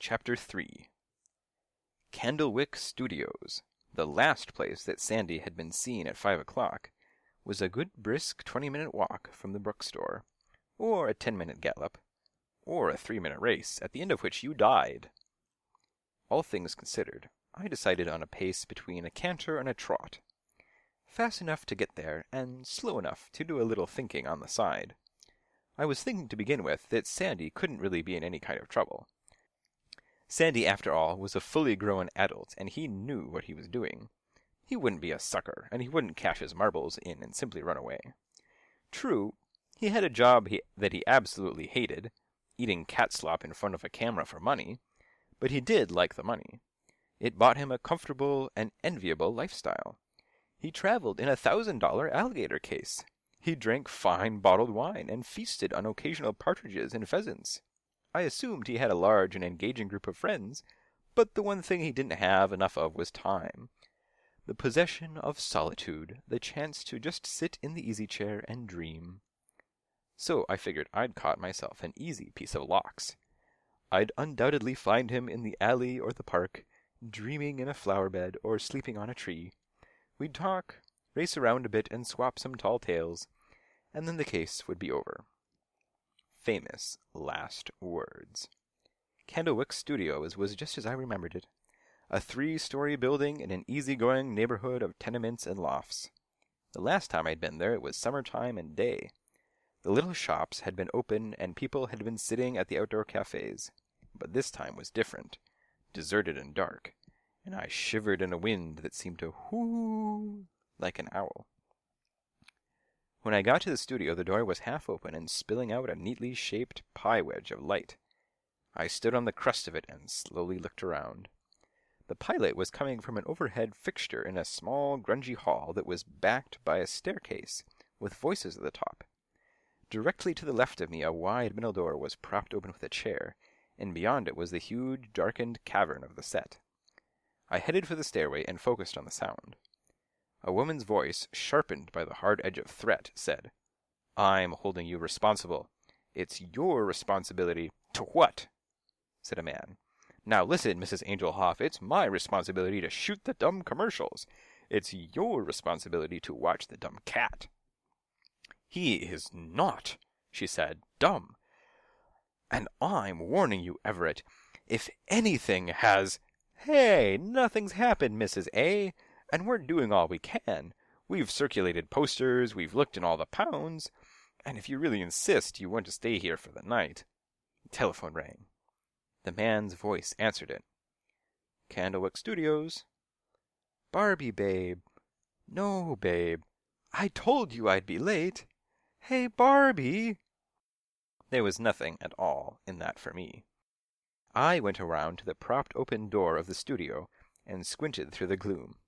Chapter 3 Candlewick Studios, the last place that Sandy had been seen at 5 o'clock, was a good brisk 20-minute walk from the bookstore, or a 10-minute gallop, or a 3-minute race, at the end of which you died. All things considered, I decided on a pace between a canter and a trot. Fast enough to get there, and slow enough to do a little thinking on the side. I was thinking to begin with that Sandy couldn't really be in any kind of trouble. Sandy, after all, was a fully grown adult, and he knew what he was doing. He wouldn't be a sucker, and he wouldn't cash his marbles in and simply run away. True, he had a job that he absolutely hated, eating cat slop in front of a camera for money, but he did like the money. It bought him a comfortable and enviable lifestyle. He traveled in a $1,000 alligator case. He drank fine bottled wine and feasted on occasional partridges and pheasants. I assumed he had a large and engaging group of friends, but the one thing he didn't have enough of was time. The possession of solitude, the chance to just sit in the easy chair and dream. So I figured I'd caught myself an easy piece of locks. I'd undoubtedly find him in the alley or the park, dreaming in a flower bed or sleeping on a tree. We'd talk, race around a bit and swap some tall tales, and then the case would be over. Famous last words. Candlewick Studios was just as I remembered it. A 3-story building in an easy-going neighborhood of tenements and lofts. The last time I'd been there it was summertime and day. The little shops had been open and people had been sitting at the outdoor cafes. But this time was different, deserted and dark, and I shivered in a wind that seemed to whoo like an owl. When I got to the studio, the door was half open and spilling out a neatly shaped pie wedge of light. I stood on the crust of it and slowly looked around. The pie light was coming from an overhead fixture in a small, grungy hall that was backed by a staircase with voices at the top. Directly to the left of me, a wide middle door was propped open with a chair, and beyond it was the huge, darkened cavern of the set. I headed for the stairway and focused on the sound. A woman's voice, sharpened by the hard edge of threat, said, "I'm holding you responsible. It's your responsibility." "To what?" said a man. "Now listen, Mrs. Angelhoff, it's my responsibility to shoot the dumb commercials. It's your responsibility to watch the dumb cat." "He is not," she said, "dumb. And I'm warning you, Everett, if anything has—" "Hey, nothing's happened, Mrs. A., and we're doing all we can. We've circulated posters, we've looked in all the pounds, and if you really insist you want to stay here for the night—" The telephone rang. The man's voice answered it. "Candlewick Studios." "Barbie, babe." "No, babe. I told you I'd be late. Hey, Barbie." There was nothing at all in that for me. I went around to the propped open door of the studio and squinted through the gloom.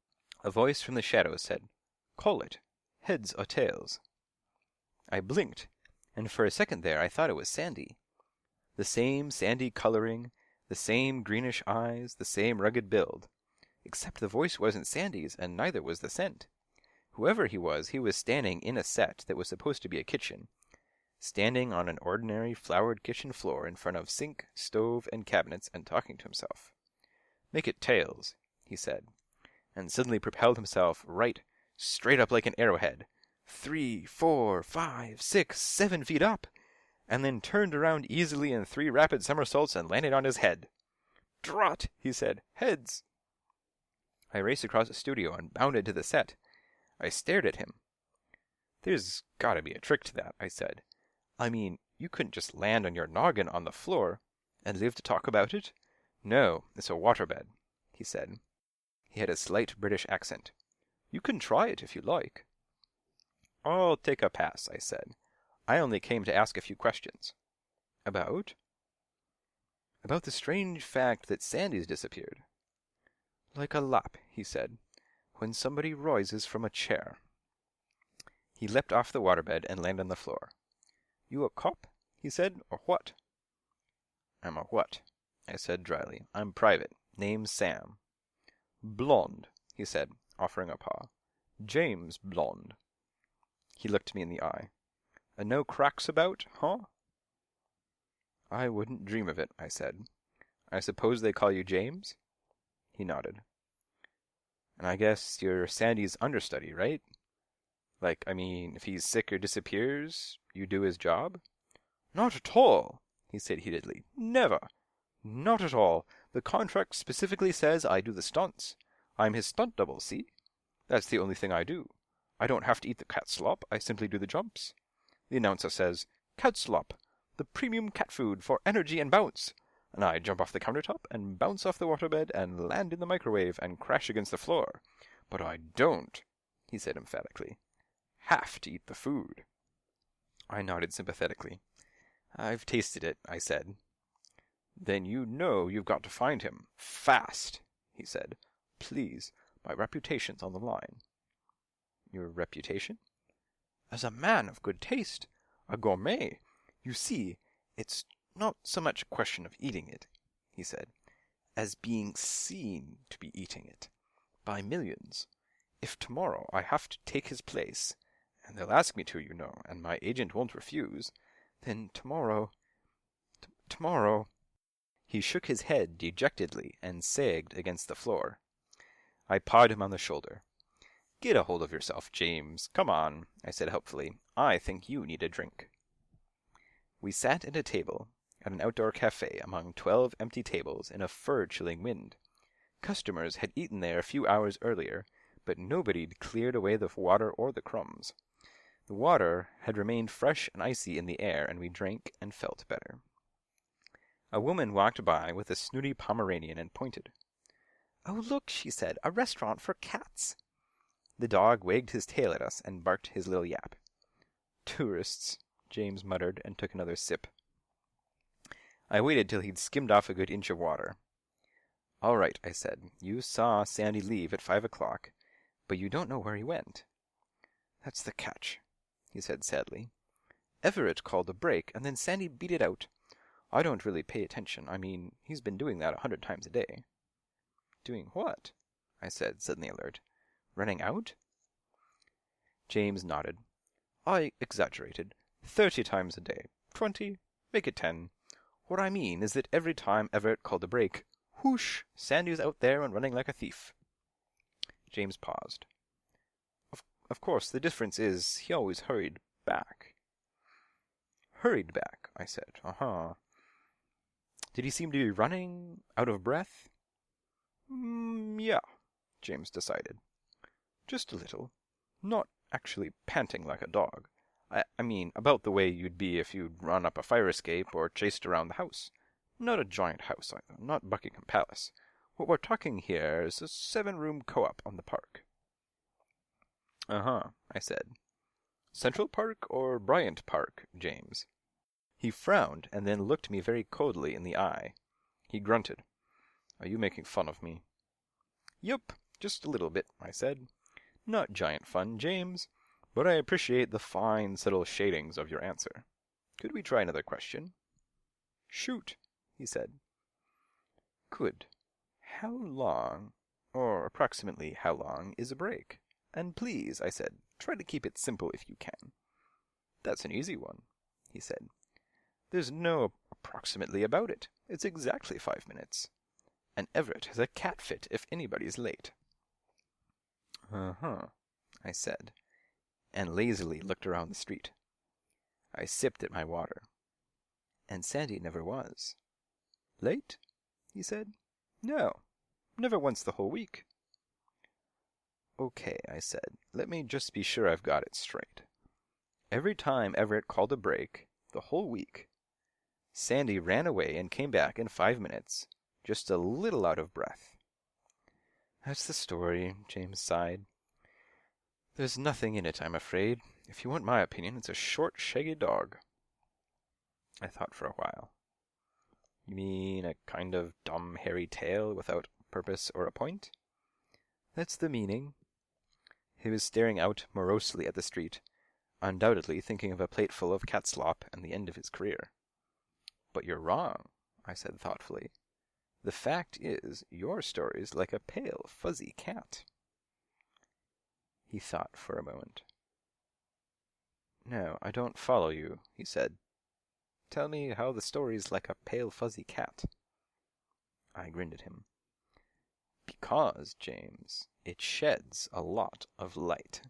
A voice from the shadows said, "Call it. Heads or tails?" I blinked, and for a second there I thought it was Sandy. The same sandy coloring, the same greenish eyes, the same rugged build. Except the voice wasn't Sandy's, and neither was the scent. Whoever he was standing in a set that was supposed to be a kitchen. Standing on an ordinary flowered kitchen floor in front of sink, stove, and cabinets, and talking to himself. "Make it tails," he said, and suddenly propelled himself straight up like an arrowhead, 3, 4, 5, 6, 7 feet up, and then turned around easily in 3 rapid somersaults and landed on his head. "Trot," he said. "Heads." I raced across the studio and bounded to the set. I stared at him. "There's got to be a trick to that," I said. "I mean, you couldn't just land on your noggin on the floor and live to talk about it." "No, it's a waterbed," he said. He had a slight British accent. "You can try it if you like." "I'll take a pass," I said. "I only came to ask a few questions." "About?" "About the strange fact that Sandy's disappeared." "Like a lap," he said, "when somebody rises from a chair." He leapt off the waterbed and landed on the floor. "You a cop?" he said, "or what?" "I'm a what?" I said dryly. "I'm private. Name's Sam." "Blonde," he said, offering a paw. "James Blonde." He looked me in the eye. "No cracks about, huh?" "I wouldn't dream of it," I said. I suppose they call you James? He nodded. And I guess you're Sandy's understudy, right? Like, I mean, if he's sick or disappears, you do his job? Not at all, he said heatedly. Never. Not at all. The contract specifically says I do the stunts. I'm his stunt double, see? That's the only thing I do. I don't have to eat the cat slop, I simply do the jumps. The announcer says, "Cat slop, the premium cat food for energy and bounce." And I jump off the countertop and bounce off the waterbed and land in the microwave and crash against the floor. But I don't, he said emphatically, have to eat the food. I nodded sympathetically. I've tasted it, I said. Then you know you've got to find him. Fast, he said. Please, my reputation's on the line. Your reputation? As a man of good taste, a gourmet. You see, it's not so much a question of eating it, he said, as being seen to be eating it, by millions. If tomorrow I have to take his place, and they'll ask me to, you know, and my agent won't refuse, then tomorrow... He shook his head dejectedly and sagged against the floor. I pawed him on the shoulder. Get a hold of yourself, James. Come on, I said helpfully. I think you need a drink. We sat at a table at an outdoor cafe among 12 empty tables in a fur-chilling wind. Customers had eaten there a few hours earlier, but nobody'd cleared away the water or the crumbs. The water had remained fresh and icy in the air, and we drank and felt better. A woman walked by with a snooty Pomeranian and pointed. "Oh, look," she said, "a restaurant for cats." The dog wagged his tail at us and barked his little yap. "Tourists," James muttered and took another sip. I waited till he'd skimmed off a good inch of water. "All right," I said. "You saw Sandy leave at 5 o'clock, but you don't know where he went." "That's the catch," he said sadly. "Everett called a break, and then Sandy beat it out. I don't really pay attention. I mean, he's been doing that 100 times a day." "Doing what?" I said, suddenly alert. "Running out?" James nodded. "I exaggerated. 30 times a day. 20. Make it 10. What I mean is that every time Everett called a break, whoosh, Sandy's out there and running like a thief." James paused. Of course, the difference is he always hurried back." "Hurried back," I said. "Uh-huh. Did he seem to be running? Out of breath?" Yeah, James decided. "Just a little. Not actually panting like a dog. I mean, about the way you'd be if you'd run up a fire escape or chased around the house. Not a giant house, either. Not Buckingham Palace. What we're talking here is a 7-room co-op on the park." "Uh-huh," I said. "Central Park or Bryant Park, James?" He frowned and then looked me very coldly in the eye. He grunted. "Are you making fun of me?" "Yup, just a little bit," I said. "Not giant fun, James, but I appreciate the fine, subtle shadings of your answer. Could we try another question?" "Shoot," he said. "Good. How long, or approximately how long, is a break? And please," I said, "try to keep it simple if you can." "That's an easy one," he said. "There's no approximately about it. It's exactly 5 minutes. And Everett has a cat fit if anybody's late." "Uh-huh," I said, and lazily looked around the street. I sipped at my water. "And Sandy never was." "Late?" he said. "No, never once the whole week." "Okay," I said. "Let me just be sure I've got it straight. Every time Everett called a break, the whole week, Sandy ran away and came back in 5 minutes, just a little out of breath." "That's the story," James sighed. "There's nothing in it, I'm afraid. If you want my opinion, it's a short, shaggy dog." I thought for a while. "You mean a kind of dumb, hairy tail without a purpose or a point?" "That's the meaning." He was staring out morosely at the street, undoubtedly thinking of a plateful of cat slop and the end of his career. "But you're wrong," I said thoughtfully. "The fact is, your story's like a pale, fuzzy cat." He thought for a moment. "No, I don't follow you," he said. "Tell me how the story's like a pale, fuzzy cat." I grinned at him. Because, James, it sheds a lot of light.